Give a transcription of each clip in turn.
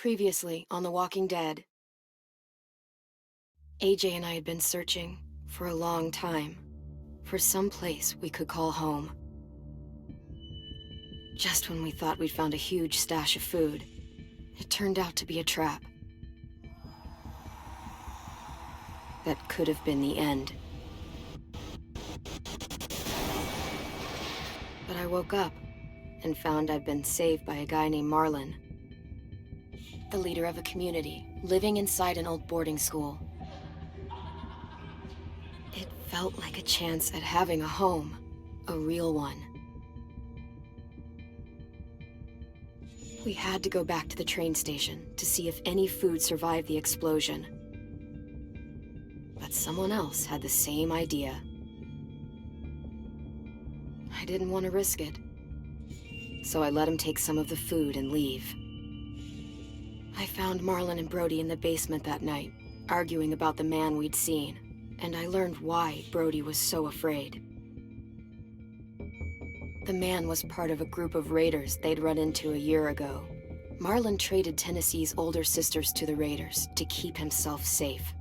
Previously on The Walking Dead. AJ and I had been searching for a long time for some place we could call home. Just when we thought we'd found a huge stash of food, it turned out to be a trap. That could have been the end. But I woke up and found I'd been saved by a guy named Marlon, the leader of a community living inside an old boarding school. It felt like a chance at having a home, a real one. We had to go back to the train station to see if any food survived the explosion. But someone else had the same idea. I didn't want to risk it, so I let him take some of the food and leave. I found Marlon and Brody in the basement that night, arguing about the man we'd seen, and I learned why Brody was so afraid. The man was part of a group of raiders they'd run into a year ago. Marlon traded Tennessee's older sisters to the raiders to keep himself safe.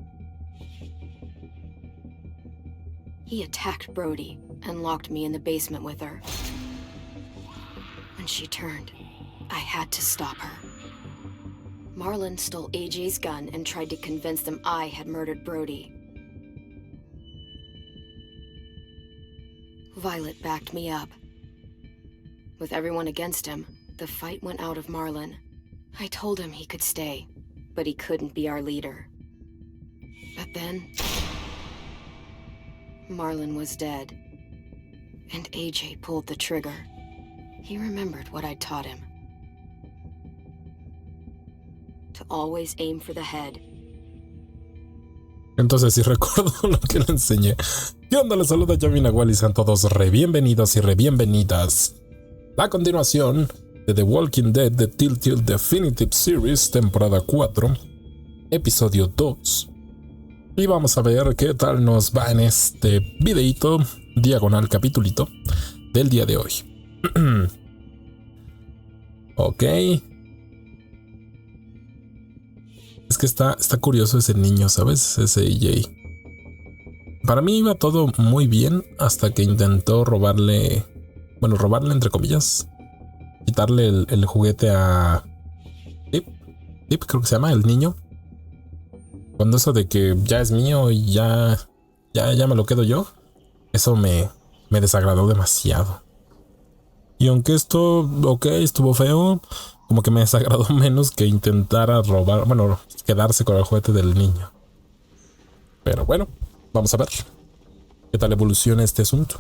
He attacked Brody and locked me in the basement with her. When she turned, I had to stop her. Marlon stole AJ's gun and tried to convince them I had murdered Brody. Violet backed me up. With everyone against him, the fight went out of Marlon. I told him he could stay, but he couldn't be our leader. But then, Marlon was dead, and AJ pulled the trigger. He remembered what I'd taught him. To always aim for the head. Entonces sí recuerdo lo que le enseñé. ¿Qué onda? Les saluda YamiNahual y sean todos bienvenidos y bienvenidas. A continuación de The Walking Dead The Telltale Definitive Series, temporada 4, episodio 2. Y vamos a ver qué tal nos va en este videito, diagonal capitulito, del día de hoy. Ok. Es que está curioso ese niño, ¿sabes? Ese AJ. Para mí iba todo muy bien hasta que intentó robarle entre comillas, quitarle el juguete a Tip, creo que se llama, el niño. Cuando eso de que ya es mío y ya me lo quedo yo, eso me desagradó demasiado. Y aunque esto, estuvo feo, como que me desagradó menos que intentara robar, quedarse con el juguete del niño. Pero bueno, vamos a ver qué tal evoluciona este asunto.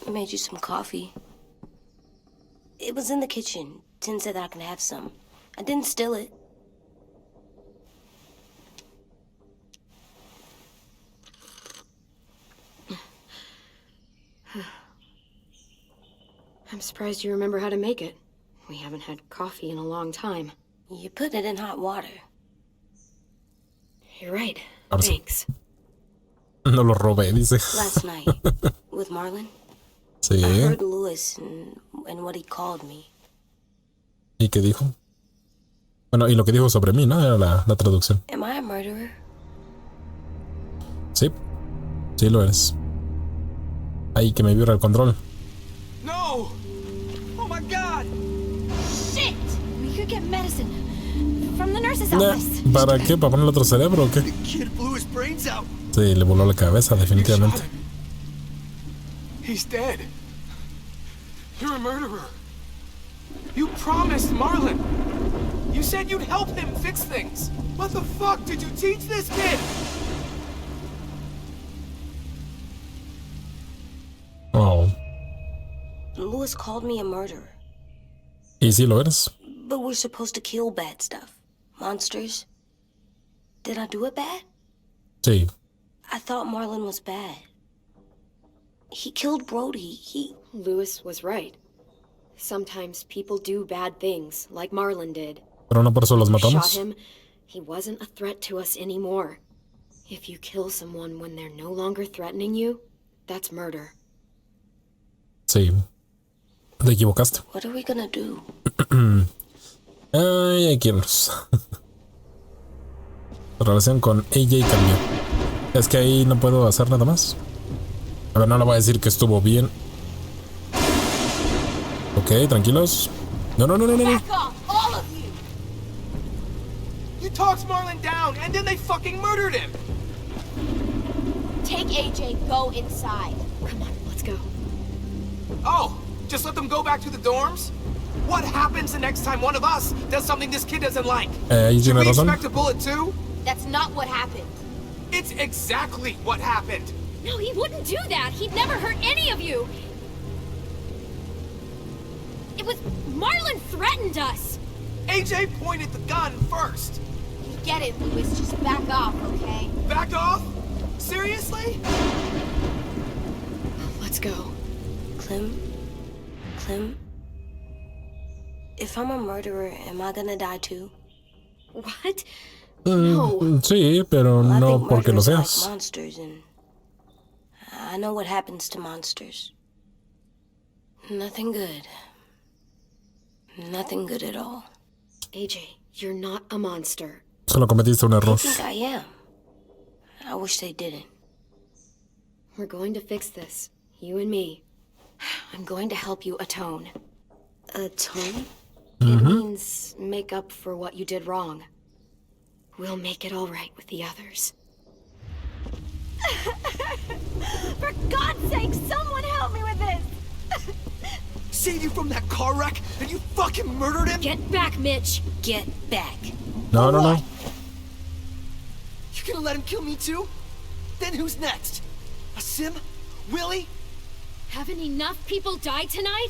I made you some coffee. It was in the kitchen. Tin said that I could have some. I didn't steal it. I'm surprised you remember how to make it. We haven't had coffee in a long time. You put it in hot water. You're right. Thanks. No lo robé, dice. Last night, with Marlon, Sí. I heard Lewis and what he called me. ¿Y qué dijo? Bueno, y lo que dijo sobre mí, ¿no? Era la traducción. Am I a murderer? Sí lo eres. Ahí que me vibra el control. No! Oh my God! Shit! We could get medicine from the nurse's office. ¿Para qué? ¿Para ponerle otro cerebro o qué? The kid blew his brains out. Sí, le voló la cabeza, definitivamente. He's dead. You're a murderer. You promised Marlon. You said you'd help him fix things. What the fuck did you teach this kid? Oh. Lewis called me a murderer. ¿Y sí lo eres? But we're supposed to kill bad stuff. Monsters. Did I do it bad? Sí. I thought Marlon was bad. He killed Brody. Lewis was right. Sometimes people do bad things, like Marlon did. Pero no por eso los Shot matamos. him, he wasn't a threat to us anymore. If you kill someone when they're no longer threatening you, that's murder. Sí. Te equivocaste. What are we gonna do? Ay, hay que irnos. La relación con AJ cambió. Es que ahí no puedo hacer nada más. A ver, no le voy a decir que estuvo bien. Ok, tranquilos. No. Back off, all of you! You talked Marlon down, and then they fucking murdered him! Take AJ, go inside. Come on, let's go. Oh, just let them go back to the dorms? What happens the next time one of us does something this kid doesn't like? Ahí Should tiene we razón. expect a bullet too? That's not what happened. It's exactly what happened. No, he wouldn't do that. He'd never hurt any of you. It was... Marlon threatened us. AJ pointed the gun first. We get it, Louis. Just back off, okay? Back off? Seriously? Let's go. Clem? If I'm a murderer, am I gonna die too? What? No. Sí, pero Well, I no think porque lo murderers are like seas. monsters, and I know what happens to monsters. Nothing good. Nothing good at all. AJ, you're not a monster. Solo cometiste un error. I think I am. I wish they didn't. We're going to fix this. You and me. I'm going to help you atone. Atone? It means make up for what you did wrong. We'll make it all right with the others. For God's sake, someone help me with this! Saved you from that car wreck, and you fucking murdered him? Get back, Mitch! Get back. No. You gonna let him kill me too? Then who's next? Sim? Willie? Haven't enough people died tonight?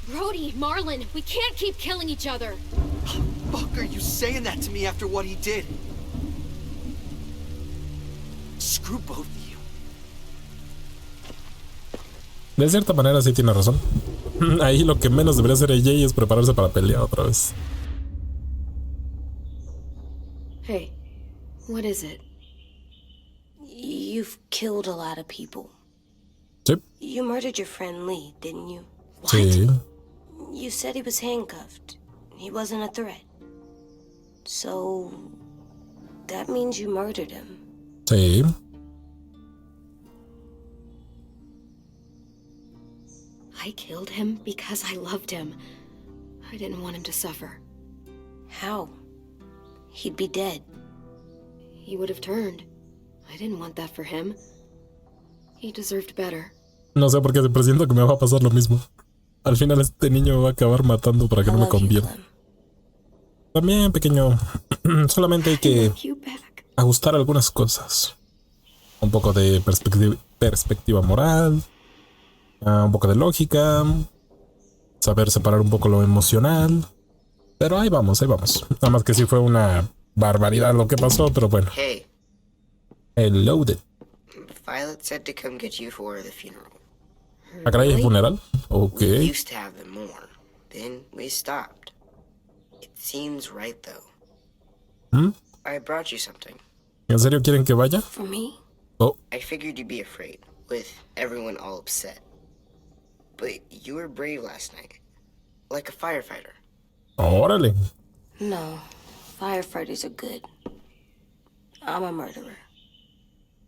Brody, Marlon, we can't keep killing each other. Fuck are you saying that to me after what he did? Screw both of you. De cierta manera sí tiene razón. Ahí lo que menos debería hacer AJ es prepararse para pelear otra vez. Hey, what is it? You've killed a lot of people. Sí. You murdered your friend Lee, didn't you? Sí. You said he was handcuffed. He wasn't a threat. So... that means you murdered him. Sí. I killed him because I loved him. I didn't want him to suffer. How? He'd be dead. He would have turned. I didn't want that for him. He deserved better. No sé por qué presiento que me va a pasar lo mismo. Al final este niño me va a acabar matando para que no me convierta. También, pequeño, solamente hay que ajustar algunas cosas. Un poco de perspectiva moral, un poco de lógica, saber separar un poco lo emocional. Pero ahí vamos, ahí vamos. Nada más que sí fue una barbaridad lo que pasó, pero bueno. Hey, Hello there. Violet said to come get you for the funeral. ¿A caray el funeral? Ok. We used to have them more. Then we stopped. It seems right, though. I brought you something. ¿En serio quieren que vaya? For me? Oh, I figured you'd be afraid, with everyone all upset. But you were brave last night. Like a firefighter. órale. No. Firefighters are good. I'm a murderer.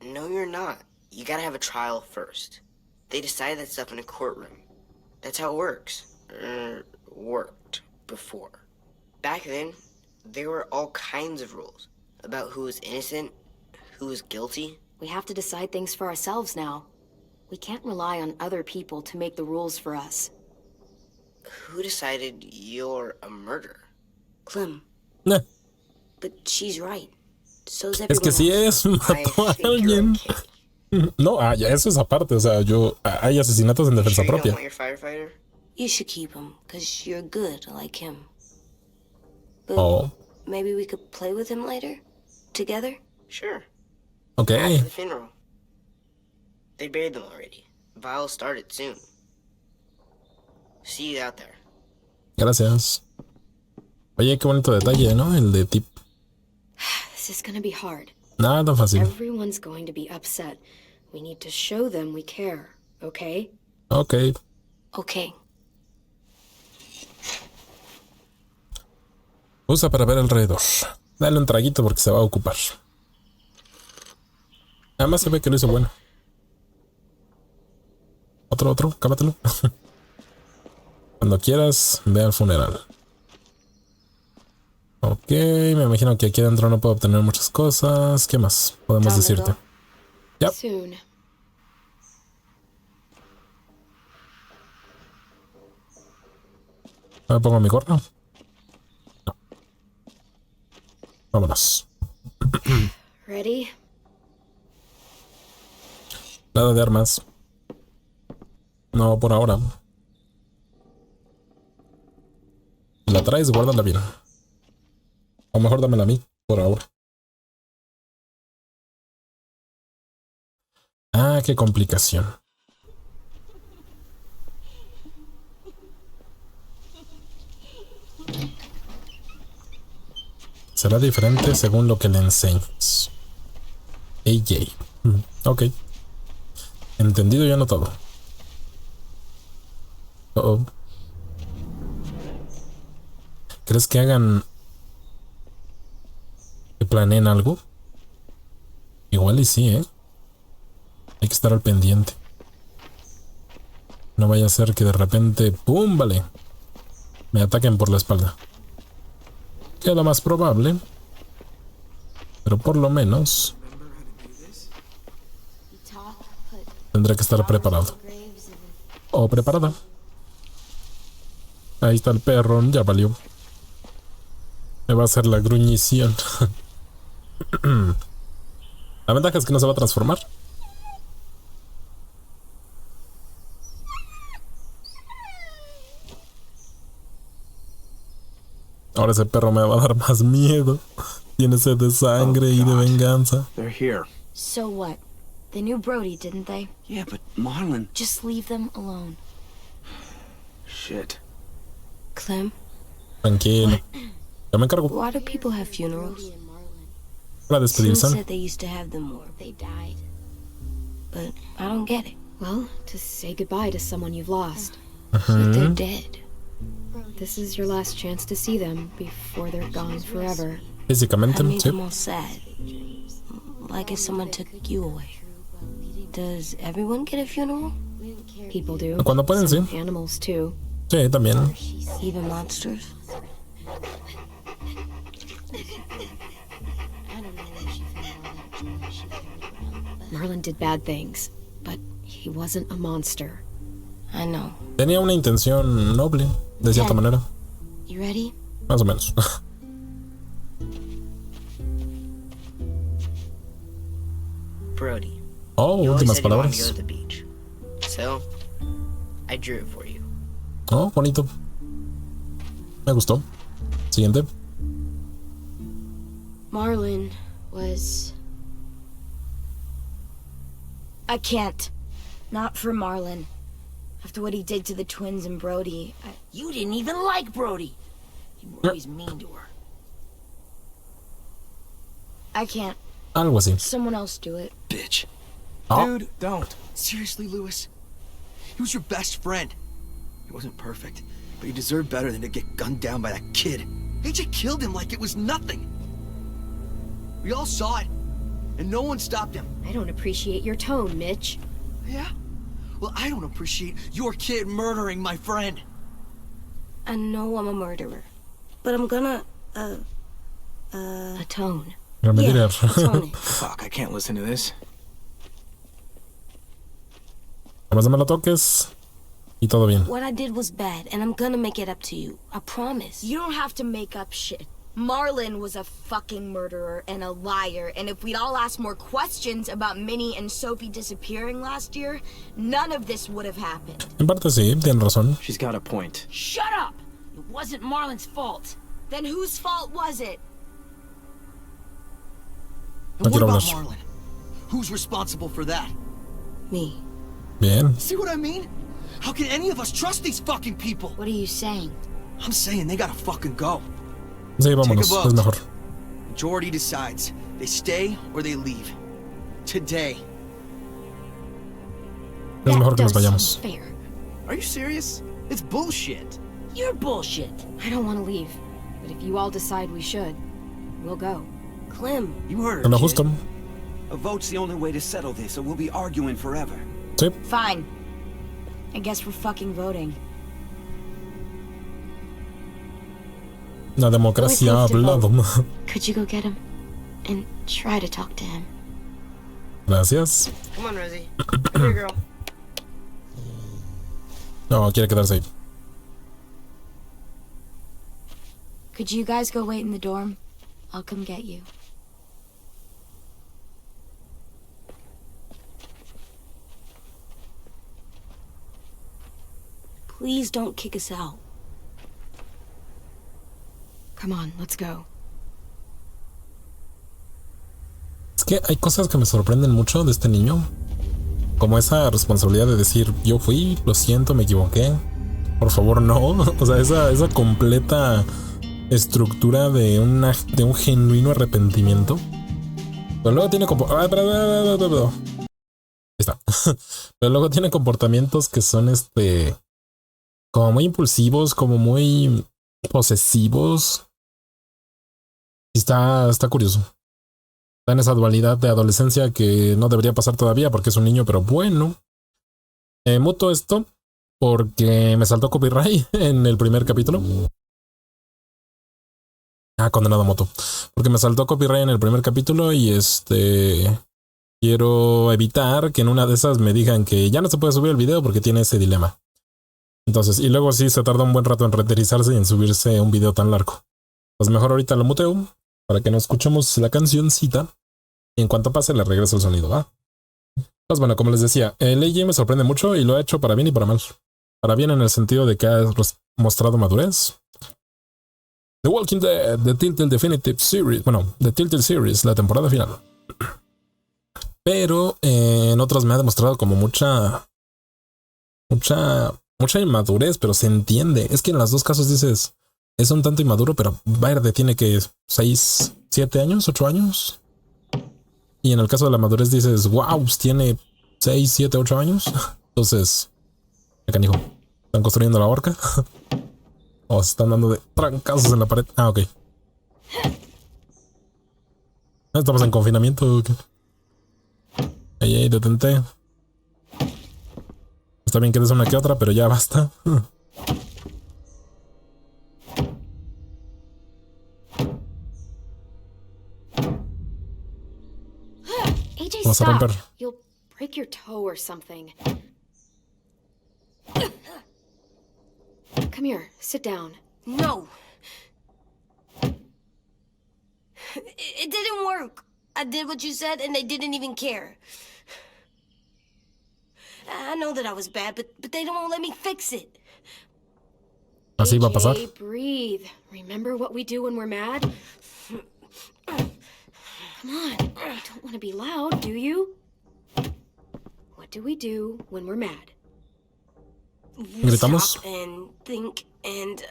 No, you're not. You gotta have a trial first. They decide that stuff in a courtroom. That's how it works. Worked before. Back then, there were all kinds of rules about who was innocent, who was guilty. We have to decide things for ourselves now. We can't rely on other people to make the rules for us. Who decided you're a murderer? Clem. Eh, But she's right. So's es que everyone si else. es, mató a think you're alguien. okay. No, ya eso es aparte. O sea, hay asesinatos en defensa Sure you don't propia. want your firefighter? You should keep him, because you're good like him. But Oh, maybe we could play with him later? Together? Sure. ok. After the funeral. They buried them already. Vile started soon. See you out there. Gracias. Oye, qué bonito detalle, ¿no? El de tip. This is gonna be hard. Nada fácil. Everyone's going to be upset. We need to show them we care, okay? Ok. Okay. Usa para ver alrededor. Dale un traguito porque se va a ocupar. Además se ve que lo hizo bueno. Otro, cábatelo. Cuando quieras, ve al funeral. Ok, me imagino que aquí adentro no puedo obtener muchas cosas. ¿Qué más podemos decirte? Yep. Soon. ¿Me pongo mi gorra? No. Vámonos. Ready? Nada de armas. No por ahora. Si la traes, guárdala bien. O mejor dámela a mí, por ahora. Ah, qué complicación. Será diferente según lo que le enseñes. AJ. Ok. Entendido y anotado. Uh-oh. ¿Crees que hagan... que planeen algo? Igual y sí, ¿eh? Hay que estar al pendiente. No vaya a ser que de repente... ¡Pum! Vale. Me ataquen por la espalda. Que es lo más probable. Pero por lo menos... tendré que estar preparado. O preparada. Ahí está el perro, ya valió. Me va a hacer la gruñición. La ventaja es que no se va a transformar. Ahora ese perro me va a dar más miedo. Tiene sed de sangre y de venganza. They're here. So what? They knew Brody, didn't they? Yeah, but Marlon... Just leave them alone. Shit. Clem, Tranquilo. Yo me encargo. why do people have funerals? Para Tim despedirse. said they used to have them more. They died. But I don't get it. Well, to say goodbye to someone you've lost. But they're dead. This is your last chance to see them before they're gone forever. Físicamente, I made sí. them all sad. Like if someone took you away. Does everyone get a funeral? People do. Cuando pueden, sí. Some animals too. Sí, también. Even monsters? Marlon did bad things, but he wasn't a monster. I know. Tenía una intención noble, de cierta manera. You ready? Más o menos. Brody, Oh, you always últimas said you wanted to palabras. go to the beach. So, I drew it for you. Oh, bonito. Me gustó. Siguiente. Marlon was... I can't. Not for Marlon. After what he did to the twins and Brody, You didn't even like Brody. You were always mean to her. I can't. Algo así. Someone else do it. Bitch. Oh. Dude, don't. Seriously, Lewis? He was your best friend. He wasn't perfect, but he deserved better than to get gunned down by that kid. AJ killed him like it was nothing. We all saw it, and no one stopped him. I don't appreciate your tone, Mitch. Yeah? Well, I don't appreciate your kid murdering my friend. I know I'm a murderer. But I'm gonna, Atone. Remediar. atone it. Fuck, I can't listen to this. Nada más no me lo toques. Y todo bien. What I did was bad, and I'm gonna make it up to you. I promise. You don't have to make up shit. Marlon was a fucking murderer and a liar, and if we'd all asked more questions about Minnie and Sophie disappearing last year, none of this would have happened. En parte sí, tienen razón. She's got a point. Shut up! It wasn't Marlon's fault. Then whose fault was it? No And what quiero about hablar. Marlon? Who's responsible for that? Me. Bien. See what I mean? How can any of us trust these fucking people? What are you saying? I'm saying they gotta fucking go. Sí, vámonos, Take a vote. es mejor. Majority decides. They stay or they leave. Today. Es mejor que nos That does vayamos. sound fair. Are you serious? It's bullshit. You're bullshit. I don't want to leave, but if you all decide we should, we'll go. Clem, You heard her, Lo kid. justo. A vote's the only way to settle this, or we'll be arguing forever. Sí. Fine. I guess we're fucking voting. La democracia ha hablado. could you go get him? And try to talk to him. Gracias. Come on, Rosie. Come here, girl. No, quiere quedarse ahí. Could you guys go wait in the dorm? I'll come get you. Please don't kick us out. Come on, let's go. Es que hay cosas que me sorprenden mucho de este niño. Como esa responsabilidad de decir, yo fui, lo siento, me equivoqué. Por favor, no. O sea, esa completa estructura de un genuino arrepentimiento. Pero luego tiene ahí está. Pero luego tiene comportamientos que son como muy impulsivos, como muy posesivos. Y está curioso. Está en esa dualidad de adolescencia que no debería pasar todavía porque es un niño, pero bueno. Muto esto porque me saltó copyright en el primer capítulo. Condenado moto. Porque me saltó copyright en el primer capítulo y quiero evitar que en una de esas me digan que ya no se puede subir el video porque tiene ese dilema. Entonces, y luego sí se tarda un buen rato en renderizarse y en subirse un video tan largo. Pues mejor ahorita lo muteo para que no escuchemos la cancioncita. Y en cuanto pase le regreso el sonido, ¿va? Pues bueno, como les decía, el AJ me sorprende mucho y lo ha hecho para bien y para mal. Para bien en el sentido de que ha mostrado madurez. The Walking Dead, The Telltale Definitive Series. Bueno, The Telltale Series, la temporada final. Pero en otros me ha demostrado como mucha inmadurez, pero se entiende. Es que en los dos casos dices, es un tanto inmaduro, pero Verde tiene que 6, 7 años, 8 años. Y en el caso de la madurez dices, wow, tiene 6, 7, 8 años. Entonces, canijo, ¿están construyendo la horca? O se están dando de trancazos en la pared. Ok. Estamos en confinamiento. Ey, detente. Está bien que des una que otra, pero ya basta. AJ, Vamos a stop. romper. You'll break your toe or something. Come here, sit down. No. It didn't work. I did what you said and they didn't even care. I know that I was bad, but they don't let me fix it. Así va a pasar. AJ, breathe. Remember what we do when we're mad? Come on, you don't want to be loud, do you? What do we do when we're mad? Gritamos. Stop and think and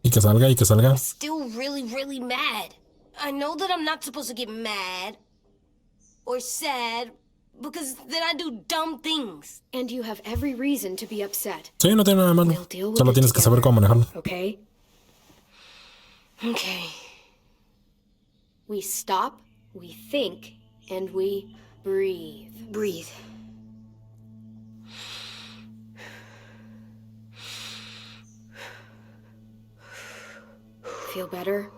Y que salga, y que salga. still really mad. I know that I'm not supposed to get mad or sad because then I do dumb things. And you have every reason to be upset, Sí, no tiene nada de malo. We'll deal with Solo it tienes que saber together. cómo manejarlo. okay? Okay. We stop, we think, and we breathe. Breathe. Feel better?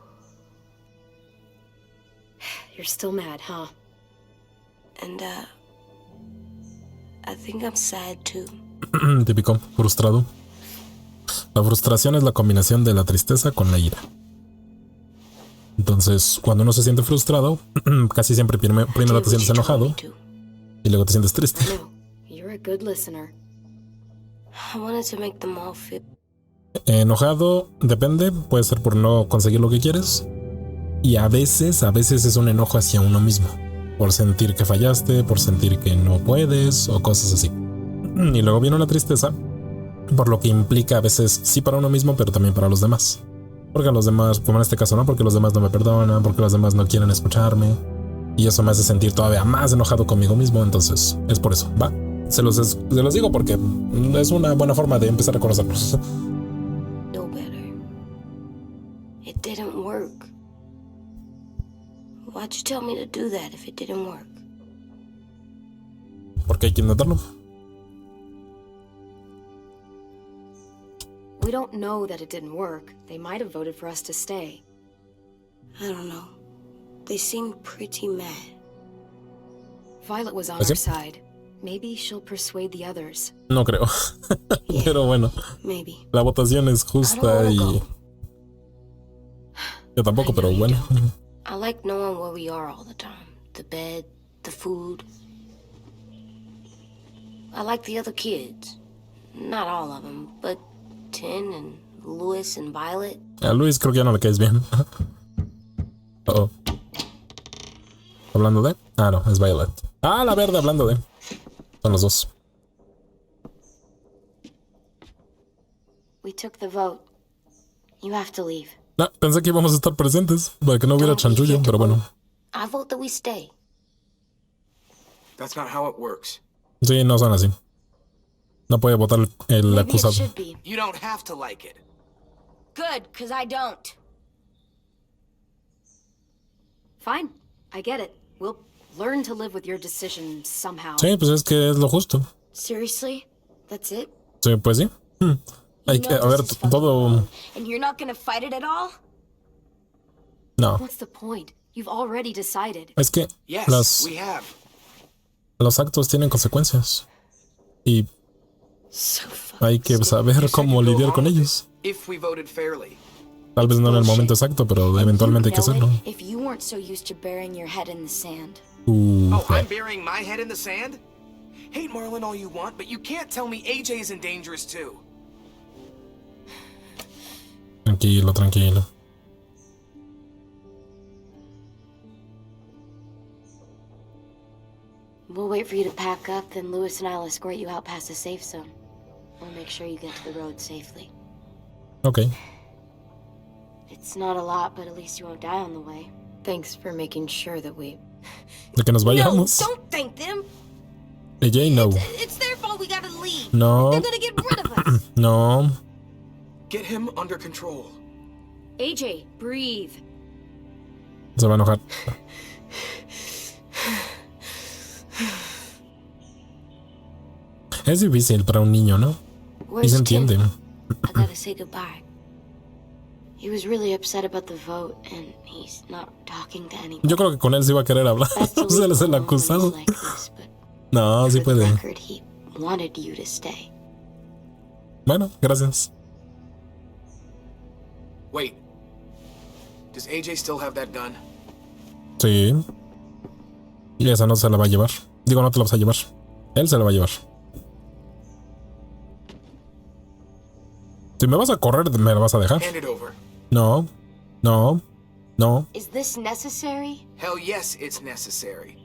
You're still mad, huh? And I think I'm sad too. Típico, frustrado. La frustración es la combinación de la tristeza con la ira. Entonces, cuando uno se siente frustrado, casi siempre primero te sientes enojado y luego te sientes triste. No, you're a good listener. I wanted to make them all feel. Enojado, depende, puede ser por no conseguir lo que quieres. Y a veces es un enojo hacia uno mismo. Por sentir que fallaste, por sentir que no puedes o cosas así. Y luego viene una tristeza por lo que implica a veces sí para uno mismo, pero también para los demás. Porque los demás, como en este caso, no, porque los demás no me perdonan, porque los demás no quieren escucharme. Y eso me hace sentir todavía más enojado conmigo mismo. Entonces, es por eso, ¿va? Se los digo porque es una buena forma de empezar a conocerlos. No better. It didn't work. Why'd you tell me to do that if it didn't work? Porque hay que intentarlo. We don't know that it didn't work. They might have voted for us to stay. I don't know. They seemed pretty mad. Violet was on ¿Ah, sí? our side. Maybe she'll persuade the others. No creo. Pero bueno, Maybe. la votación es justa y... Yo tampoco, pero bueno. I like knowing where we are all the time. The bed, the food. I like the other kids. Not all of them, but Tin and Louis and Violet. A Luis creo que ya no le caes bien. Oh. ¿Hablando de? Ah, no, es Violet. Ah, la verde, hablando de. Son los dos. We took the vote. You have to leave. No, pensé que íbamos a estar presentes para que no hubiera chanchullo, pero bueno. I vote that we stay. That's not how it works. Sí, no son así. No puede votar el Maybe it acusado. should be. You don't have to like it. Good, because I don't. Fine. I get it. We'll learn to live with your decision somehow. Sí, pues es que es lo justo. Seriously? That's it? Sí, pues sí. Hay que, a ver, todo... And you're not gonna fight it at all? No, What's the point? You've already decided. es que Yes, we have. los actos tienen consecuencias. Y So fucking hay que saber cómo Go lidiar con on with ellos. it, If we voted fairly. Tal vez no en el momento exacto, pero eventualmente hay que hacerlo. If you weren't so used to burying your head in the sand. Oh, I'm burying my head in the sand? Hate Marlin all you want, but you can't tell me AJ isn't dangerous too. Tranquilo, tranquilo. We'll wait for you to pack up, then Louis and I'll escort you out past the safe zone. We'll make sure you get to the road safely. Ok. It's not a lot, but at least you won't die on the way. Thanks for making sure that we... De que nos No, vayamos. don't thank them. AJ, no. It's their fault we gotta leave. No. They're gonna get rid of us. No. Get him under control. AJ, breathe. Se va a enojar. Es difícil para un niño, ¿no? Y Where's se Tim? entiende. I gotta say goodbye. He was really upset about the vote, and he's not talking to anyone. Yo creo que con él sí va a querer hablar. Best to Él leave es him el alone when acusado. he's like this, but No, sí for the puede. record, he wanted you to stay. Bueno, gracias. Wait. Does AJ still have that gun? Sí. Y esa no se la va a llevar. Digo, no te la vas a llevar. Él se la va a llevar. Si me vas a correr, me la vas a dejar. Hand it over. No. No. No. Is this necessary? Hell yes, it's necessary.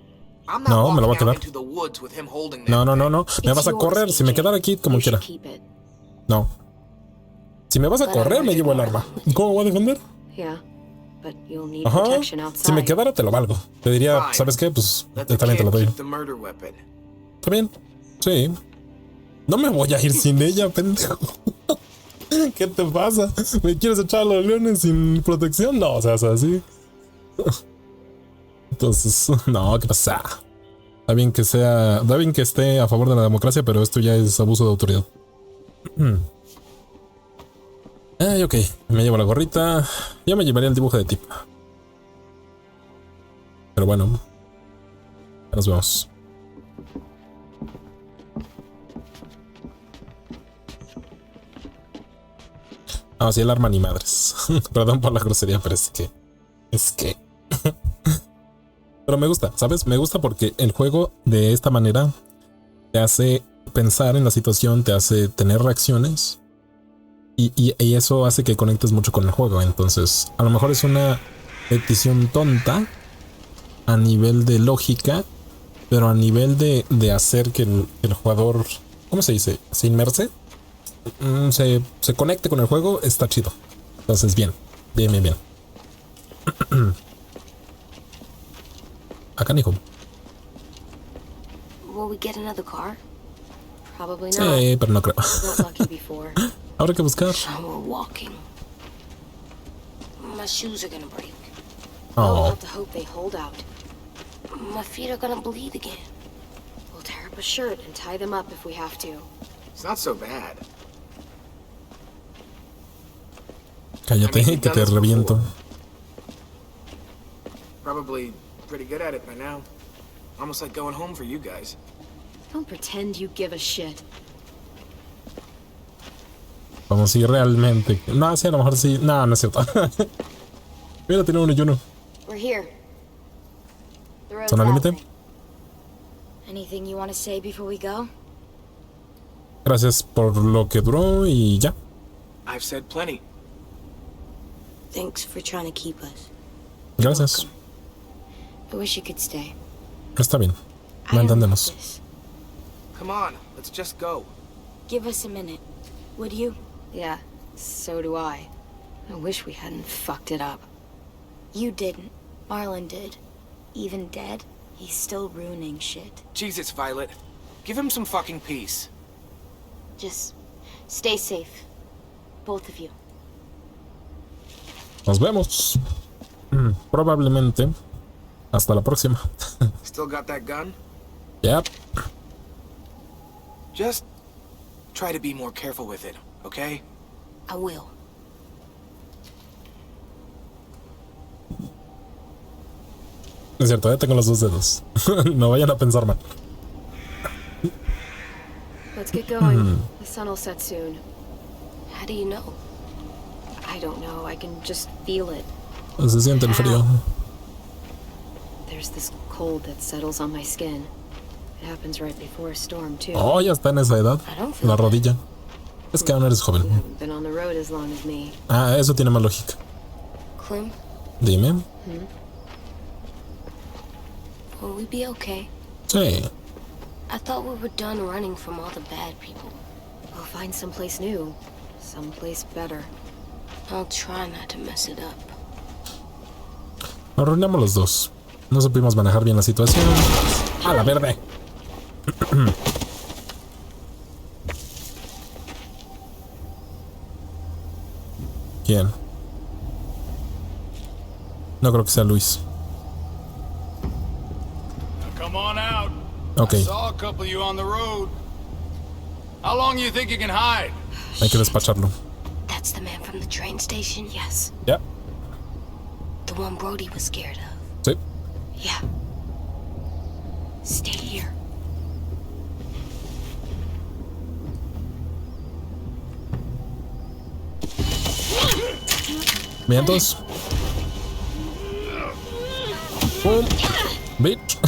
I'm not No, me lo voy a walking out quedar. into the woods with him holding that No, no, no, thing. no. Me It's vas a yours, correr. Si me AJ. quedara aquí, como You should quiera. keep it. No. Si me vas a correr, me llevo el arma. ¿Cómo voy a defender? Yeah, but you'll need Ajá. protection Si outside. me quedara, te lo valgo. Te diría, Fine. ¿sabes qué? Pues Let the también te lo kid doy. keep the murder weapon. ¿Está bien? Sí. No me voy a ir sin ella, pendejo. ¿Qué te pasa? ¿Me quieres echar a los leones sin protección? No, o sea, es así. Entonces, no, ¿qué pasa? Está bien que esté a favor de la democracia, pero esto ya es abuso de autoridad. Ay, ok. Me llevo la gorrita. Yo me llevaría el dibujo de tip. Pero bueno. Ya nos vemos. Ah, sí, el arma ni madres. Perdón por la grosería, pero es que... Pero me gusta, ¿sabes? Me gusta porque el juego de esta manera te hace pensar en la situación, te hace tener reacciones y eso hace que conectes mucho con el juego. Entonces, a lo mejor es una decisión tonta a nivel de lógica, pero a nivel de hacer que el jugador, ¿cómo se dice? ¿Se inmerse? se conecte con el juego, está chido. Entonces, bien. Acá, Nico. Will we get another car? Probably not. Sí, pero no creo. Got lucky before. Habrá que buscar. So we're walking. My shoes are gonna break. We'll Oh, have to hope they hold out. My feet are gonna bleed again. We'll tear up a shirt and tie them up if we have to. It's not so bad. cállate, que te reviento. Probably pretty good at it by now. Almost like going home for you guys. Don't pretend you give a shit. Como si realmente. No, sí, a lo mejor sí. No, no es cierto. Mira, tiene uno y uno. We're here. The road's ¿Zona that límite? way. Anything you want to say before we go? Gracias por lo que duró y ya. I've said plenty. Thanks for trying to keep us. Gracias. I wish you could stay. Está bien. I Lo don't want entendemos. this. Come on, let's just go. Give us a minute, would you? Yeah, so do I. I wish we hadn't fucked it up. You didn't. Marlon did. Even dead, he's still ruining shit. Jesus, Violet. Give him some fucking peace. Just stay safe. Both of you. Nos vemos. Probablemente. Hasta la próxima. Still got that gun? Yep. Just try to be more careful with it, okay? I will. Es cierto, tengo los dos dedos. No vayan a pensar mal. Let's get going. The sun will set soon. How do you know? I don't know, I can just feel it. Se siente el frío. There's this cold that settles on my skin. It happens right before a storm, too. Oh, ya está en esa edad. I don't feel La bad. rodilla. Es que aún eres joven. You haven't been on the road as long as me. Ah, eso tiene más lógica. Clem, Dime. will we be okay? Sí. I thought we were done running from all the bad people. We'll find someplace new. Someplace better. I'll try not to mess it up. Nos arruinamos los dos. No supimos manejar bien la situación. ¡A la verde! ¿Quién? No creo que sea Luis. Come on out. Ok, I saw a couple of you on the road. How long you think you can hide? hay que despacharlo. That's the man from the train station? Yes. Ya. The one Brody was scared of. Sí. Yeah. Stay here. Vientos. ¡Pum! Bitch.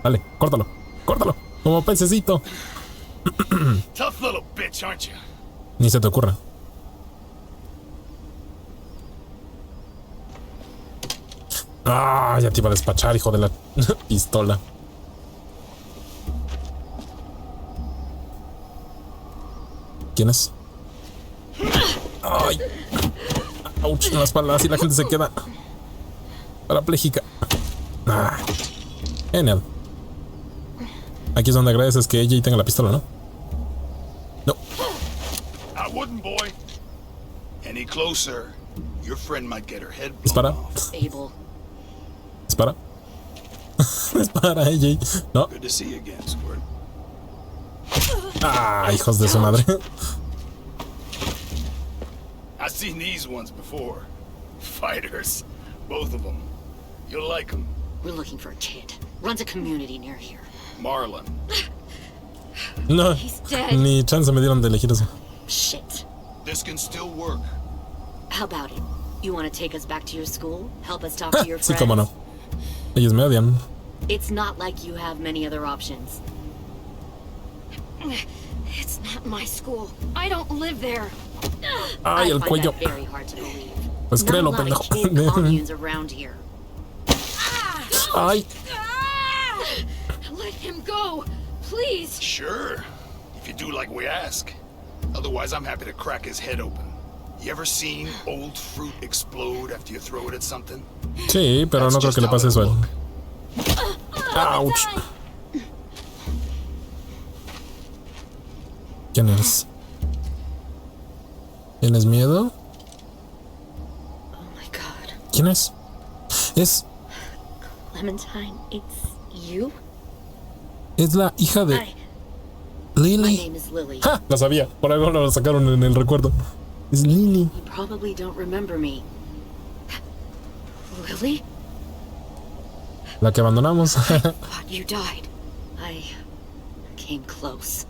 Dale, córtalo. Córtalo. Como pececito. Tough little bitch, aren't you? Ni se te ocurra. Ah, ya te iba a despachar, hijo de la pistola. ¿Quién es? Ay. Ouch, en la espalda, así la gente se queda parapléjica. Ah. Genial. Aquí es donde agradeces que ella tenga la pistola, ¿no? No. I wouldn't, boy. Any closer, your friend might get her head blown Dispara. off. Abel. Dispara. Dispara, AJ. No. Good to see you again, Squirt. Ah, hijos de su madre. I've seen these ones before. Fighters. Both of them. You'll like them. We're looking for a kid. Runs a community near here. Marlon. No. He's dead. Ni chance me dieron de elegir eso. Shit. This can still work. How about it? You want to take us back to your school? Help us talk to your Sí, friends? cómo no. Ellos me odian. It's not like you have many other options. It's not my school. I don't live there. Ay, I el find cuello. that very hard to believe. Pues Not a créelo, lot of pendejo. kid communes around here. Ay. Let him go, please. Sure. If you do like we ask. Otherwise, I'm happy to crack his head open. You ever seen old fruit explode after you throw it at something? Sí, pero no creo que le pase eso a él. Ouch. ¿Quién eres? ¿Tienes miedo? Oh my god. ¿Quién es? Es Clementine, it's you? la hija de My Lily. name is Lily. ¡Ja! La sabía. Por algo lo sacaron en el recuerdo. Es Lily. You probably don't remember me. Lily? La que abandonamos. Thought you died. I came close.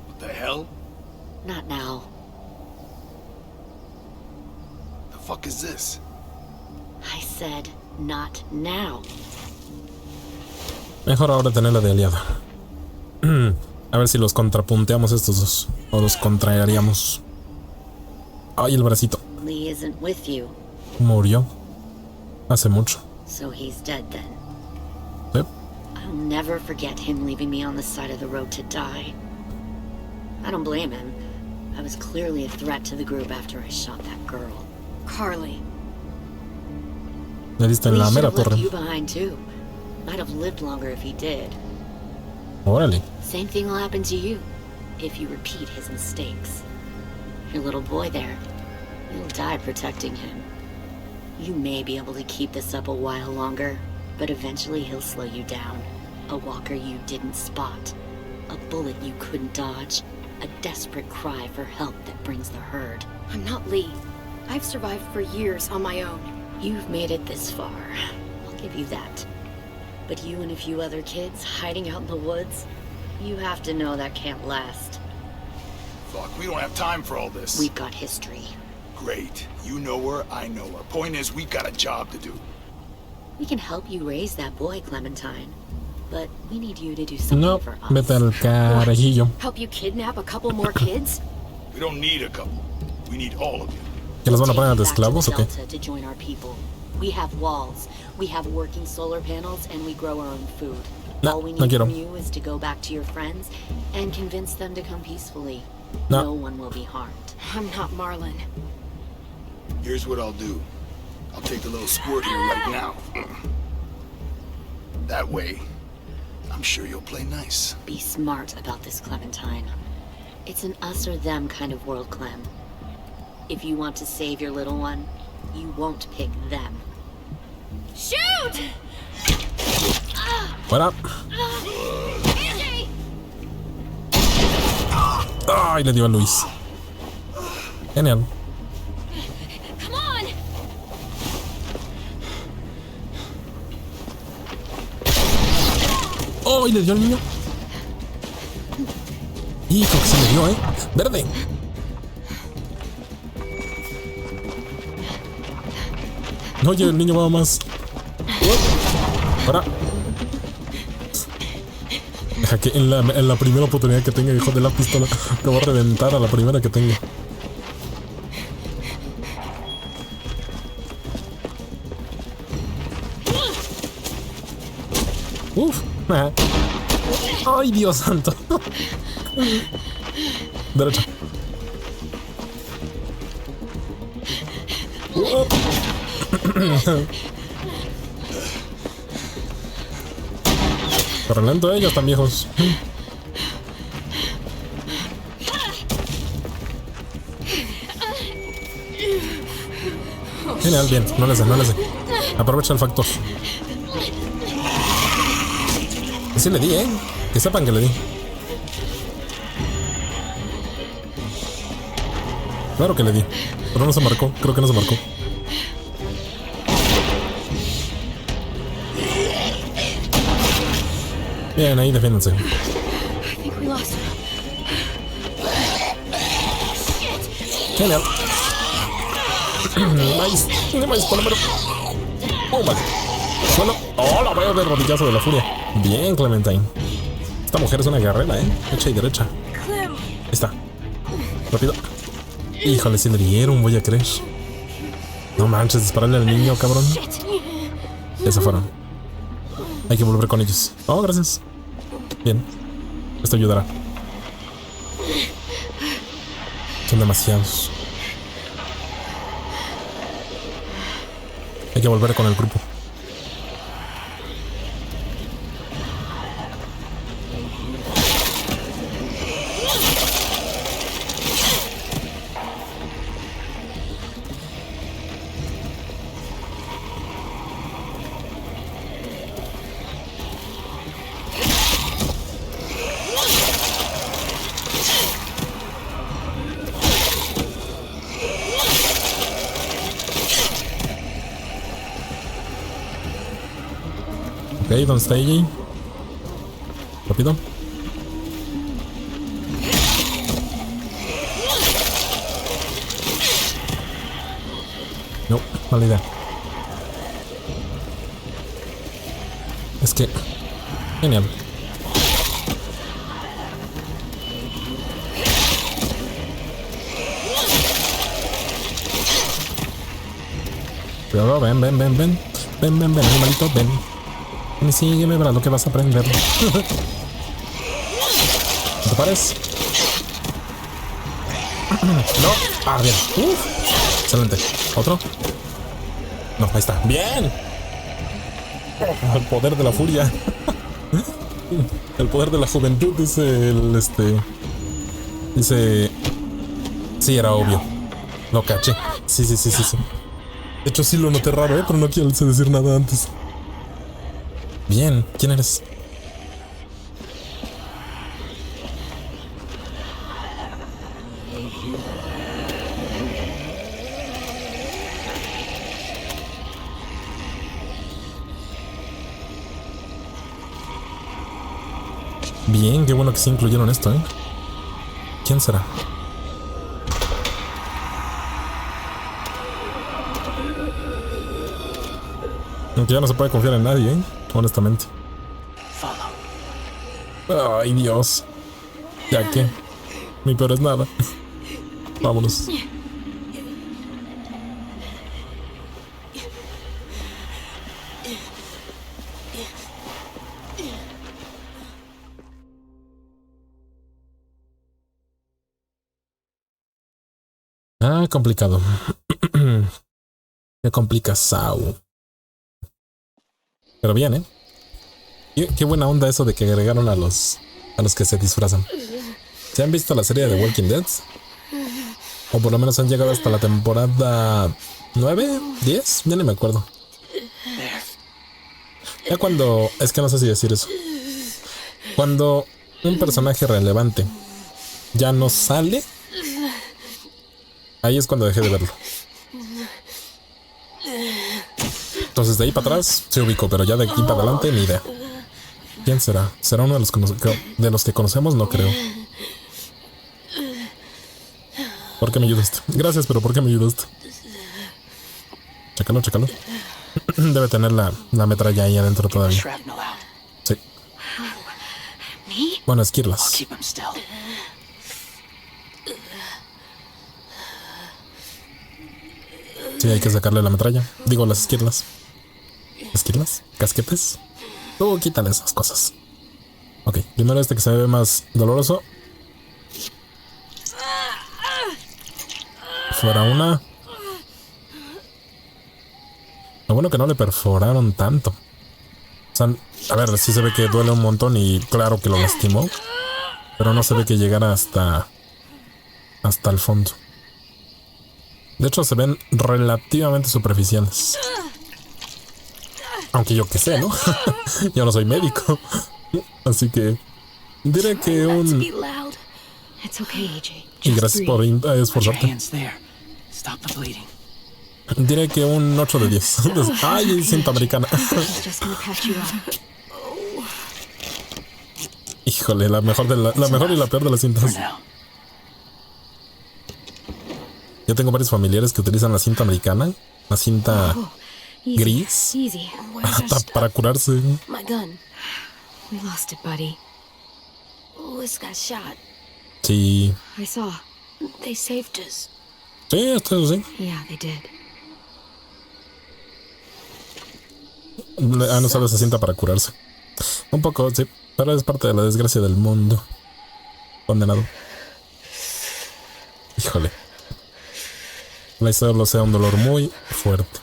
What the hell? Not now. The fuck is this? I said not now. Mejor ahora tenerla de aliada. A ver si los contrapunteamos estos dos. O los contrariamos. Ay, el bracito. Lee isn't with you, Murió. Hace mucho. so he's dead then. Yep. I'll never forget him leaving me on the side of the road to die. I don't blame him. I was clearly a threat to the group after I shot that girl. Carly. Le diste en Lee la should mera have left torre. you behind too. Might have lived longer if he did. Órale. Same thing will happen to you if you repeat his mistakes. Your little boy there, you'll die protecting him. You may be able to keep this up a while longer, but eventually he'll slow you down. A walker you didn't spot. A bullet you couldn't dodge. A desperate cry for help that brings the herd. I'm not Lee. I've survived for years on my own. You've made it this far. I'll give you that. But you and a few other kids hiding out in the woods, you have to know that can't last. Fuck, we don't have time for all this. We've got history. Great. You know her, I know her. Point is, we've got a job to do. We can help you raise that boy, Clementine. But we need you to do something No, for us. vete al carajillo. Help you kidnap a couple more kids? We don't need a couple. We need all of you. ¿Que los van a poner de Take you back to esclavos the o qué? Delta to join our people. We have walls, we have working solar panels, and we grow our own food. No, All we no need quiero. from you is to go back to your friends and convince them to come peacefully. No. No one will be harmed. I'm not Marlon. Here's what I'll do. I'll take the little squirt here right now. That way, I'm sure you'll play nice. Be smart about this, Clementine. It's an us or them kind of world, Clem. If you want to save your little one, you won't pick them. Shoot! Fuera. Angie! Ay, le dio a Luis. Genial. Come on! ¡Oh! Y le dio al niño. Hijo, que se le dio, Verde. Oye, el niño va más. Para. Deja que en la primera oportunidad que tenga, hijo de la pistola, te voy a reventar a la primera que tenga. Uf. Ay, Dios santo. Derecha. Corren lento, ellos están viejos. Genial, bien, no les sé. Aprovecha el factor. Sí le di, que sepan que le di. Claro que le di, pero no se marcó, creo que no se marcó. Bien, ahí defiéndanse. I think we lost him. Genial. Nice, palomero. Oh, vale. Suelo. Oh, la veo de rodillazo de la furia. Bien, Clementine. Esta mujer es una guerrera, Hecha y derecha. Ahí está. Rápido. Híjole, si le dieron, voy a creer. No manches, dispararle al niño, cabrón. Ya se fueron. Hay que volver con ellos. Oh, gracias. Bien. Esto ayudará. Son demasiados. Hay que volver con el grupo. Ok, ¿dónde está ella? Rápido. No, mala idea. Es que... Genial. Cuidado, ven, ven, ven, ven. Ven, ven, ven, animalito, ven. Ven y sígueme, verás lo que vas a aprender. ¿No te pares? No. Ah, bien. Excelente. ¿Otro? No, ahí está. ¡Bien! El poder de la furia. El poder de la juventud, dice el Dice... Sí, era obvio. Lo caché. Sí. De hecho, sí lo noté raro, pero no quiero decir nada antes. Bien, ¿quién eres? Bien, qué bueno que sí incluyeron esto, ¿eh? ¿Quién será? Aunque ya no se puede confiar en nadie, ¿eh? Honestamente. Ay, Dios. Ya que mi peor es nada. Vámonos. Ah, complicado. Qué complicado. Pero bien, ¿eh? Qué buena onda eso de que agregaron a los que se disfrazan. ¿Se han visto la serie de The Walking Dead? O por lo menos han llegado hasta la temporada 9, 10, ya ni me acuerdo. Ya cuando... Es que no sé si decir eso. Cuando un personaje relevante ya no sale, ahí es cuando dejé de verlo. Entonces de ahí para atrás se ubicó, pero ya de aquí para adelante ni idea. ¿Quién será? ¿Será uno de los que conocemos? No creo. ¿Por qué me ayudaste? Gracias, pero ¿por qué me ayudaste? Chécalo. Debe tener la metralla ahí adentro todavía. Sí. Bueno, esquirlas. Sí, hay que sacarle la metralla. Digo, las esquirlas. ¿Esquirlas? ¿Casquetes? Luego quítale esas cosas. Ok, primero este que se ve más doloroso. Fuera una. Lo bueno que no le perforaron tanto. O sea, a ver, sí se ve que duele un montón y claro que lo lastimó. Pero no se ve que llegara hasta el fondo. De hecho, se ven relativamente superficiales. Aunque yo que sé, ¿no? Yo no soy médico. Así que diré que un... Y gracias por esforzarte. Diré que un 8 de 10. Ay, cinta americana. Híjole, la mejor y la peor de las cintas. Yo tengo varios familiares que utilizan la cinta americana, la cinta gris, para curarse. My gun. We lost it, buddy. Lewis got shot. Sí. I saw. They saved us. Sí, esto sí. Yeah, they did. Han usado esa cinta para curarse. Un poco, sí. Pero es parte de la desgracia del mundo. Condenado. Híjole. La solo sea un dolor muy fuerte.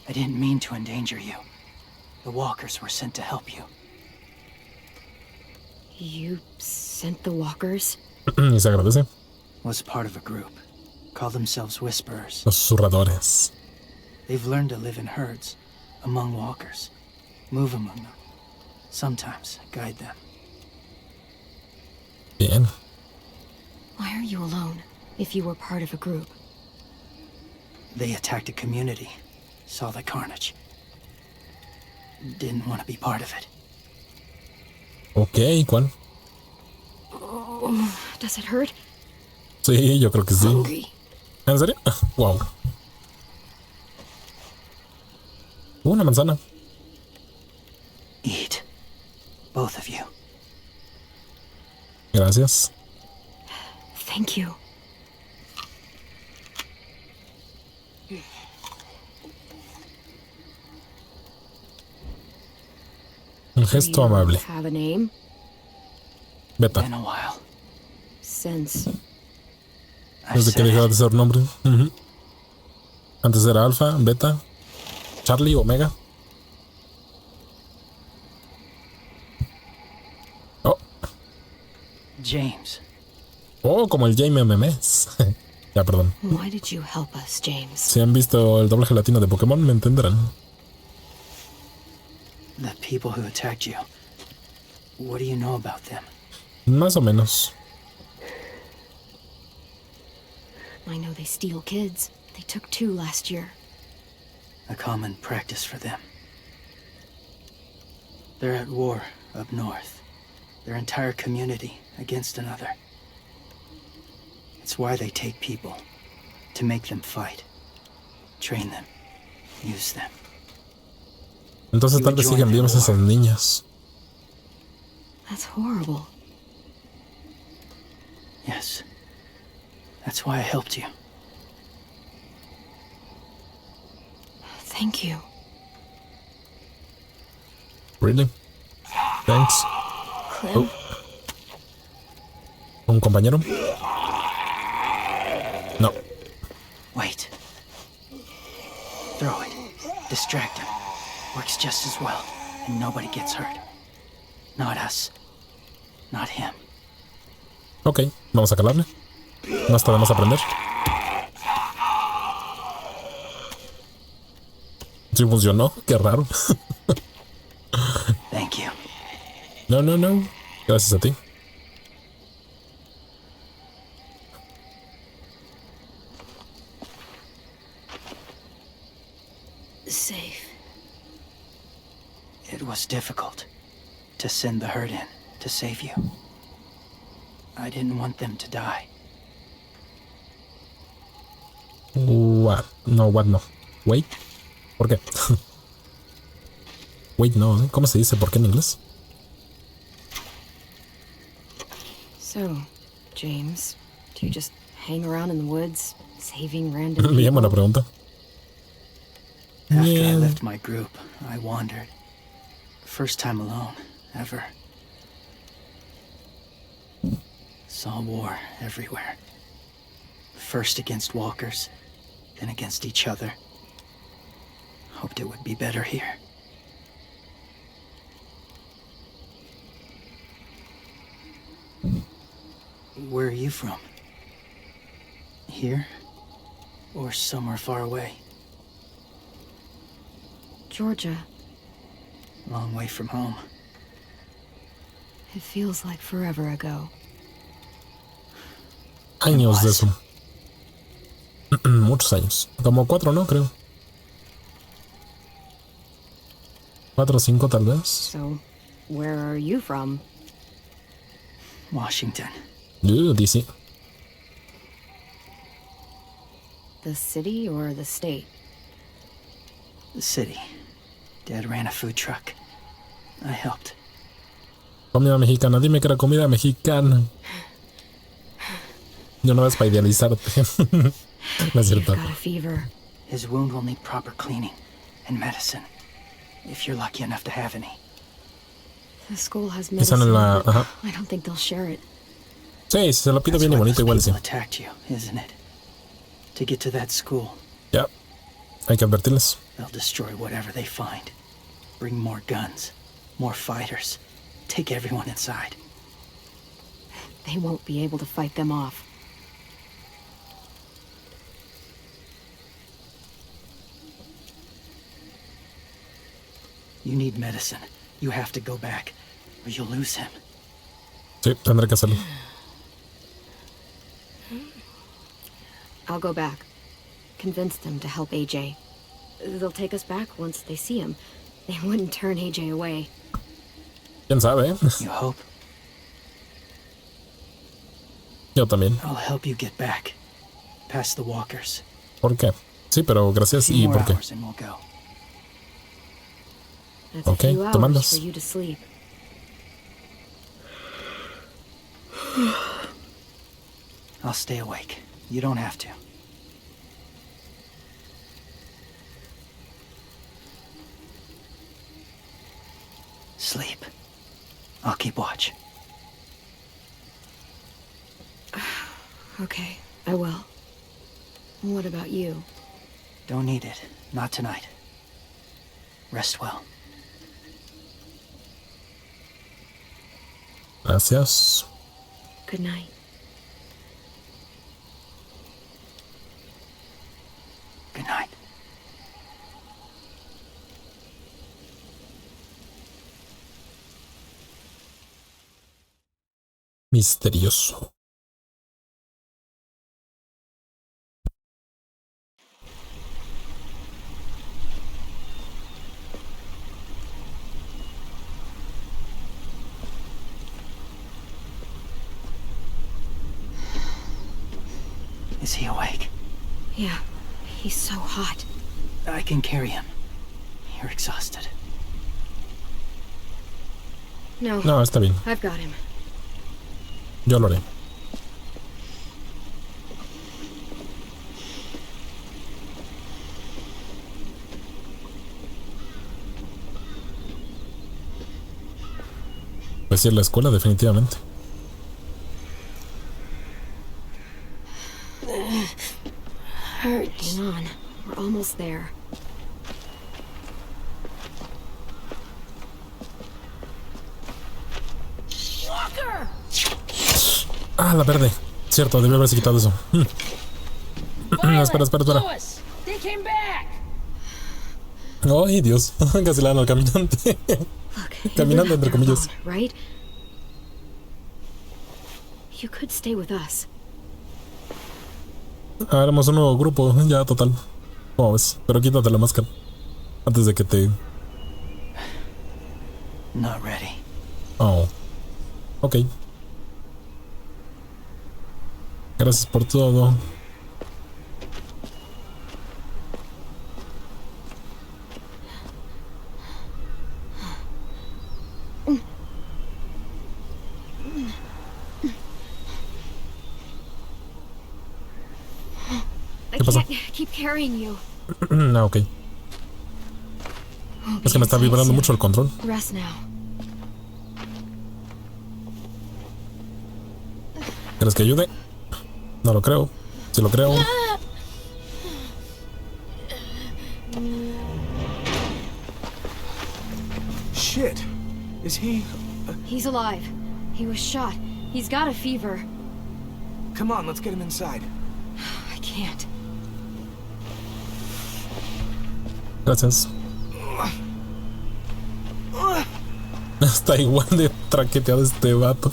I didn't mean to endanger you. The walkers were sent to help you. You sent the walkers? Y se agradece. Was part of a group. Call themselves Whisperers. Los susurradores. They've learned to live in herds, among walkers. Move among them. Sometimes guide them. Bien. Why are you alone, if you were part of a group? They attacked a community. Saw the carnage. Didn't want to be part of it. Ok, ¿cuál? Oh, does it hurt? Sí, yo creo que sí. Hungry. ¿En serio? Wow. Una manzana. Eat. Both of you. Gracias. Thank you. Un gesto amable. Have a name? Beta. Been a while. Since. Desde que dejó de ser nombre. Antes era Alfa, Beta, Charlie, Omega. Oh. James. Oh, como el YamiMemes. Ya, perdón. Why did you help us, James? Si han visto el doblaje latino de Pokémon, me entenderán. The people who attacked you. What do you know about them? Más o menos. I know they steal kids. They took 2 last year. A common practice for them. They're at war up north. Their entire community against another. It's why they take people. To make them fight. Train them. Use them. Entonces tal vez siguen vivas esas niñas. That's horrible. Yes. That's why I helped you. Thank you. Really? Thanks. Clem? Oh. ¿Un compañero? No. Wait. Throw it. Distract him. Works just as well, and nobody gets hurt. Not us. Not him. Ok, vamos a calarle. No está de más aprender. Sí funcionó, qué raro. Thank you. No. Gracias a ti. Safe. It was difficult to send the herd in to save you. I didn't want them to die. What? No, what no. Wait. ¿Por qué? Wait, no, ¿eh? ¿Cómo se dice por qué en inglés? So, James, do you just hang around in the woods, saving random people? Bien, buena pregunta. After I left my group, I wandered. First time alone, ever. Saw war everywhere. First against walkers, then against each other. Hoped it would be better here. Where are you from? Here? Or somewhere far away? Georgia. Long way from home. It feels like forever ago. Años de eso. Muchos años. Como 4, ¿no? Creo. 4 o 5 tal vez. So, where are you from? Washington. DC. The city or the state? The city. Dad ran a food truck. I helped. Comida mexicana, dime que era comida mexicana. Yo no vas para idealizarte. No es cierto. Got a fever. His wound will need proper cleaning and medicine, if you're lucky enough to have any. The school has Esa medicine, en la... but Ajá. I don't think they'll share it. Sí, si se lo pido bien y bonito, igual sí. Attacked you, isn't it? To get to that school. Ya. Hay que advertirles. They'll destroy whatever they find. Bring more guns, more fighters. Take everyone inside. They won't be able to fight them off. You need medicine. You have to go back, or you'll lose him. Sí, tendré que hacerlo. I'll go back. Convince them to help AJ. They'll take us back once they see him. They wouldn't turn AJ away. ¿Quién sabe? You hope? Yo también. I'll help you get back. Past the walkers. ¿Por qué? Sí, pero gracias. ¿Y por qué? And we'll go. That's Ok, a few tú hours mandas. for you to sleep. I'll stay awake. You don't have to. Sleep. I'll keep watch. Okay, I will. What about you? Don't need it. Not tonight. Rest well. Gracias. Good night. Good night. Misterioso. Is he awake? Yeah, he's so hot. I can carry him. You're exhausted. No. No, está bien. I've got him. Yo lo haré. Pues sí, en la escuela, definitivamente. Hang on. We're almost there. Walker! Ah, la verde. Cierto, debió haberse quitado eso. Espera. Lois, they came back. Ay, Dios. Casi le dan al caminante. Caminando entre comillas. Right? You could stay with us. Haremos un nuevo grupo, ya total. ¿Cómo ves? Pero quítate la máscara. Antes de que te... Not ready. Oh. Ok. Gracias por todo. ¿Qué pasó? Keep carrying you. No, ok. Es que me está vibrando mucho el control. Rest now. ¿Quieres que ayude? No lo creo. Sí lo creo. Shit. Is he... He's alive. He was shot. He's got a fever. Come on, let's get him inside. I can't. Gracias. Está igual de traqueteado este vato.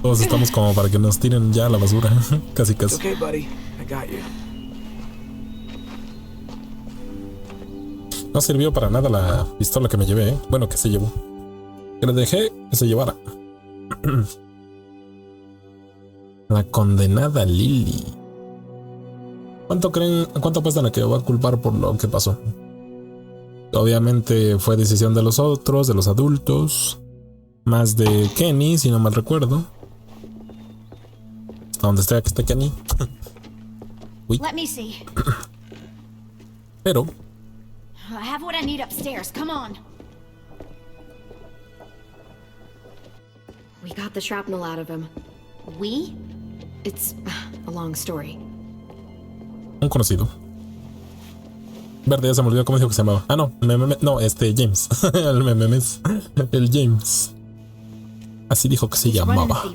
Todos estamos como para que nos tiren ya a la basura. Casi. Okay, buddy. I got you. No sirvió para nada la pistola que me llevé, ¿eh? Bueno, que se llevó. Que le dejé que se llevara. La condenada Lily. ¿Cuánto apuestan a que va a culpar por lo que pasó? Obviamente fue decisión de los otros, de los adultos. Más de Kenny, si no mal recuerdo. Hasta donde esté que esté Kenny. Uy. Let me see. Pero I have what I need upstairs. Come on. We got the shrapnel out of him. We? It's a long story. un conocido. Verde, ya se me olvidó cómo dijo que se llamaba. Ah, no, James. El James. Así dijo que se llamaba.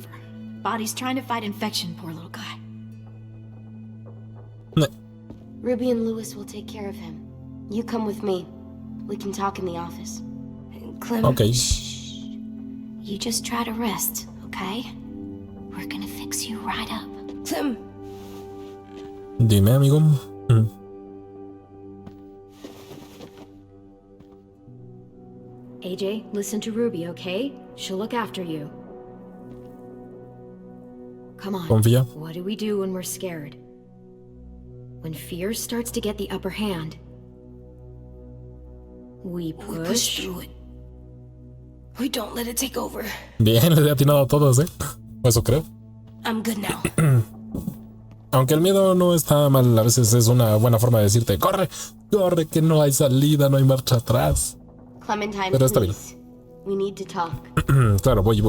Body's trying to fight infection, poor little guy. Ruby and Lewis will take care of him. You come with me. We can talk in the office. Clem, okay. Shh. You just try to rest, okay? We're gonna fix you right up. Clem. Dime, amigo. AJ, listen to Ruby, okay? She'll look after you. Come on. Confía. What do we do when we're scared? When fear starts to get the upper hand, we push through it. We don't let it take over. Bien, les he atinado a todos, Eso creo. I'm good now. Aunque el miedo no está mal, a veces es una buena forma de decirte, corre, corre, que no hay salida, no hay marcha atrás. Clementine, pero está please. We need to talk. Claro, voy.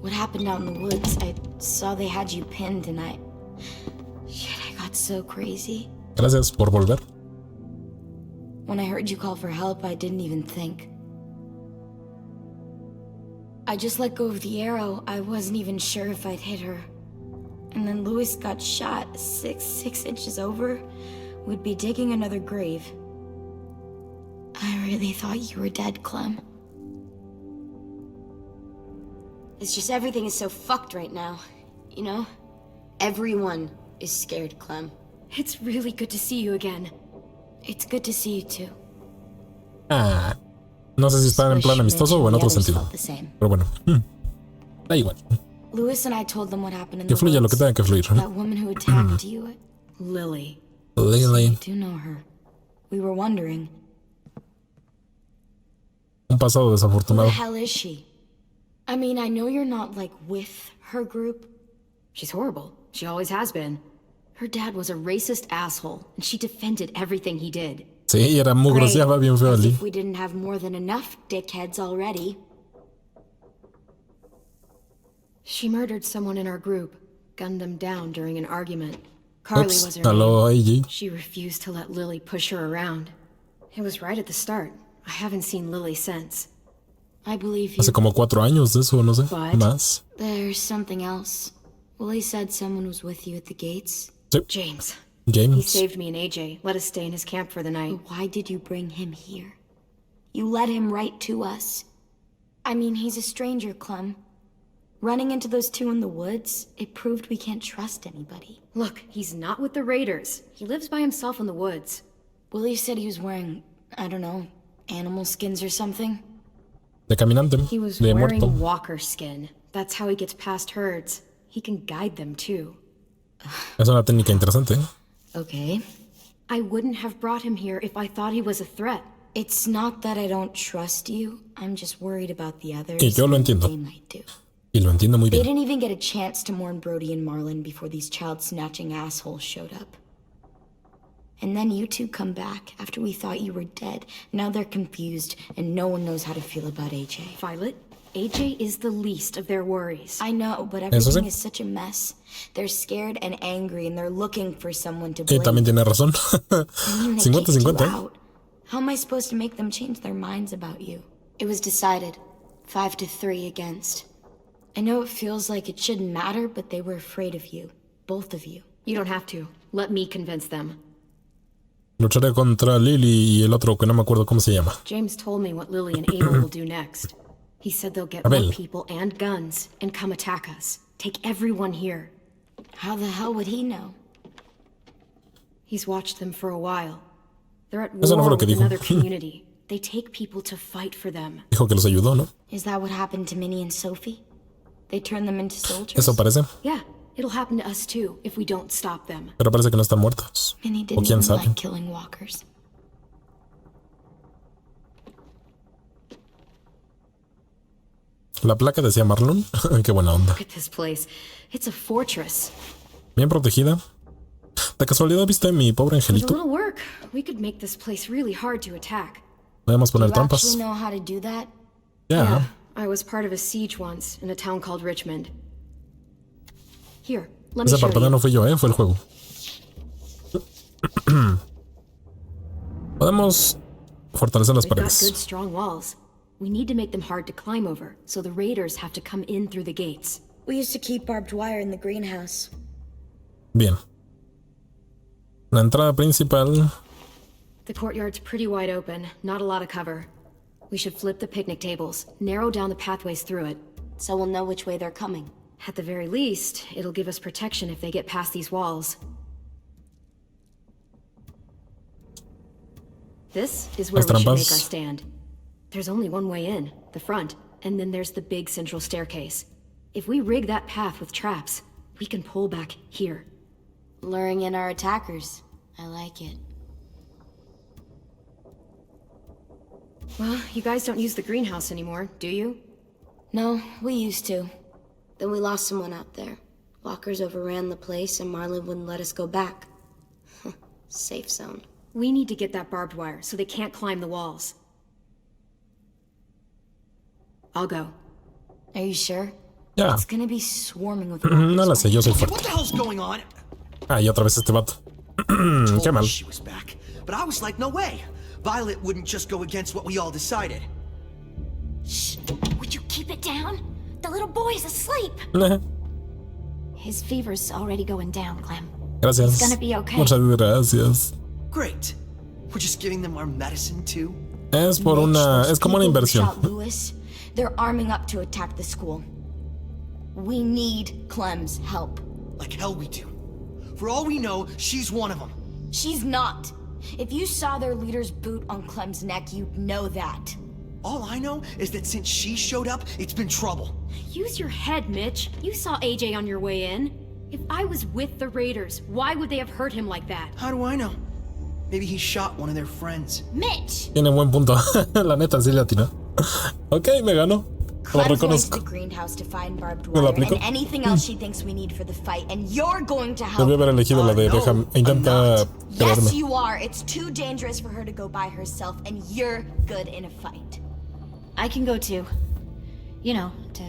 What happened out in the woods? I saw they had you pinned and Shit, I got so crazy. Gracias por volver. When I heard you call for help, I didn't even think. I just let go of the arrow. I wasn't even sure if I'd hit her. And then Lewis got shot 6 inches over. We'd be digging another grave. I really thought you were dead, Clem. It's just everything is so fucked right now. You know? Everyone is scared, Clem. It's really good to see you again. It's good to see you too. Ah, no sé si están en plan amistoso o en otro sentido. Pero bueno, da igual. Lewis and I told them what happened in que the fluya woods. lo que tenga que fluir. That woman who attacked you. Lily. Lily. I do know her. We were wondering. Un pasado Who desafortunado. the hell is she? I mean, I know you're not like with her group. She's horrible. She always has been. Her dad was a racist asshole, and she defended everything he did. Sí, era muy grosera, bien feo As allí. if we didn't have more than enough dickheads already. She murdered someone in our group, gunned them down during an argument. Carly Oops, was her hello, name. AJ. She refused to let Lily push her around. It was right at the start. I haven't seen Lily since. I believe you. Hace como 4 años de eso, no sé, But más. there's something else. Willie said someone was with you at the gates. Sí. James. James. He saved me and AJ, let us stay in his camp for the night. But why did you bring him here? You led him right to us. I mean, he's a stranger, Clem. Running into those two in the woods, it proved we can't trust anybody. Look, he's not with the raiders. He lives by himself in the woods. Willie said he was wearing, I don't know, animal skins or something. De caminante, He was de wearing muerto. walker skin. That's how he gets past herds. He can guide them too. Es una técnica interesante. Okay. I wouldn't have brought him here if I thought he was a threat. It's not that I don't trust you. I'm just worried about the others. Y yo lo and entiendo. what they might do. Y lo entiendo muy They bien. didn't even get a chance to mourn Brody and Marlon before these child-snatching assholes showed up. And then you two come back after we thought you were dead. Now they're confused, and no one knows how to feel about AJ. Violet, AJ is the least of their worries. I know, but Eso everything sí. is such a mess. They're scared and angry, and they're looking for someone to Y blame. también tiene razón. I mean, they kicked you 50-50. out. How am I supposed to make them change their minds about you? It was decided. 5-3 against. I know it feels like it shouldn't matter, but they were afraid of you. Both of you. You don't have to. Let me convince them. Lucharé contra Lily y el otro que no me acuerdo cómo se llama. James told me what Lily and Abel will do next. He said they'll get Abel. more people and guns and come attack us. Take everyone here. How the hell would he know? He's watched them for a while. They're at Eso no war fue lo que with dijo. another community. They take people to fight for them. Dijo que los ayudó, ¿no? Is that what happened to Minnie and Sophie? They turned them into soldiers? Eso parece. Yeah, it'll happen to us too if we don't stop them. Pero parece que no están muertos. Minnie O didn't quién even sabe. like killing walkers. La placa decía Marlon. Qué buena onda. Look at this place. It's a fortress. Bien protegida. ¿De casualidad viste mi pobre With a angelito? little work, we could make this place really hard to attack. Podemos Do poner you trampas. actually know how to do that? Ya. I was part of a siege once in a town called Richmond. Here, let me Esa show partida you. no fui yo, fue el juego. Podemos fortalecer las We've got paredes. good, strong walls. We need to make them hard to climb over, so the raiders have to come in through the gates. We used to keep barbed wire in the greenhouse. Bien. La entrada principal. The courtyard's pretty wide open, not a lot of cover. We should flip the picnic tables, narrow down the pathways through it. So we'll know which way they're coming. At the very least, it'll give us protection if they get past these walls. This is where Las we should make trampas. our stand. There's only one way in, the front, and then there's the big central staircase. If we rig that path with traps, we can pull back here. Luring in our attackers. I like it. Well, you guys don't use the greenhouse anymore, do you? No, we used to. Then we lost someone out there. Walkers overran the place and Marlon wouldn't let us go back. Safe zone. We need to get that barbed wire so they can't climb the walls. I'll go. Are you sure? Ya. It's gonna be swarming with No la sé, yo soy What fuerte. the hell's going on? Ah, y otra vez este vato. Qué Told mal. me she was back, but I was like, no way. Violet wouldn't just go against what we all decided. Shh! Would you keep it down? The little boy's asleep. His fever's already going down, Clem. Gracias. It's gonna be okay. Muchas gracias. Great. We're just giving them our medicine too. Es por una. Es como una inversión. Shot Lewis. They're arming up to attack the school. We need Clem's help. Like hell we do. For all we know, she's one of them. She's not. If you saw their leader's boot on Clem's neck, you'd know that. All I know is that since she showed up, it's been trouble. Use your head, Mitch. You saw AJ on your way in. If I was with the raiders, why would they have hurt him like that? How do I know? Maybe he shot one of their friends. Mitch! Tiene buen punto. La neta, sí le atinó. Ok, me ganó. Lo Clem's going to reconozco. the greenhouse to find barbed ¿Me lo wire aplico? and anything else she thinks we need for the fight, and you're going to help. Debí haber elegido la de no, deja. Intenta Yes, quererme. you are. It's too dangerous for her to go by herself, and you're good in a fight. I can go too. You know, to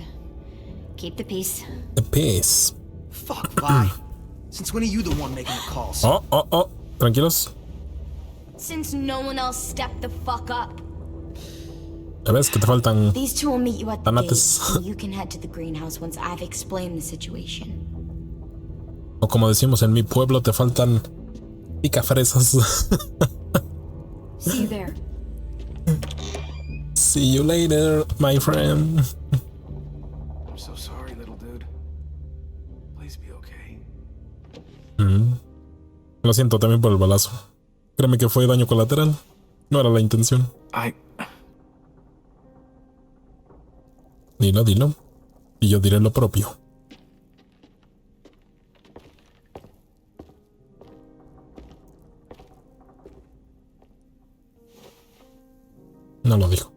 keep the peace. The peace. Fuck, Vi. Since when are you the one making the calls? Oh, oh, oh. Tranquilos. Since no one else stepped the fuck up. Ya ves que te faltan. These two will meet you at the Tanates. gate, and you can head to the greenhouse once I've explained the situation. O como decimos en mi pueblo, te faltan picafresas. See you there. See you later, my friend. I'm so sorry, little dude. Please be okay. Lo siento también por el balazo. Créeme que fue daño colateral. No era la intención. Dilo, dilo. Y yo diré lo propio. No lo dijo.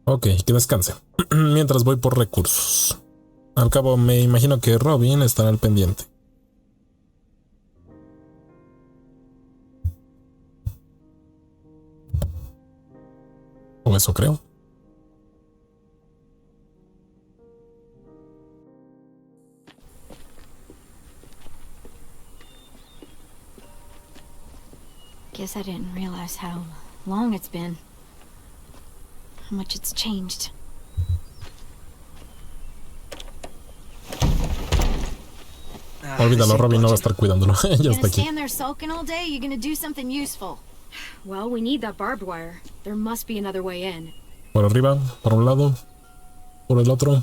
Ok, que descanse. Mientras voy por recursos. Al cabo, me imagino que Robin estará al pendiente. O eso creo. Guess I didn't realize how long it's been. How much it's changed. Olvídalo, Robin no va a estar cuidándolo. Ya está aquí. Stand there sulking all day? You're gonna do something useful. Well, we need that barbed wire. There must be another way in. Por arriba, por un lado, por el otro.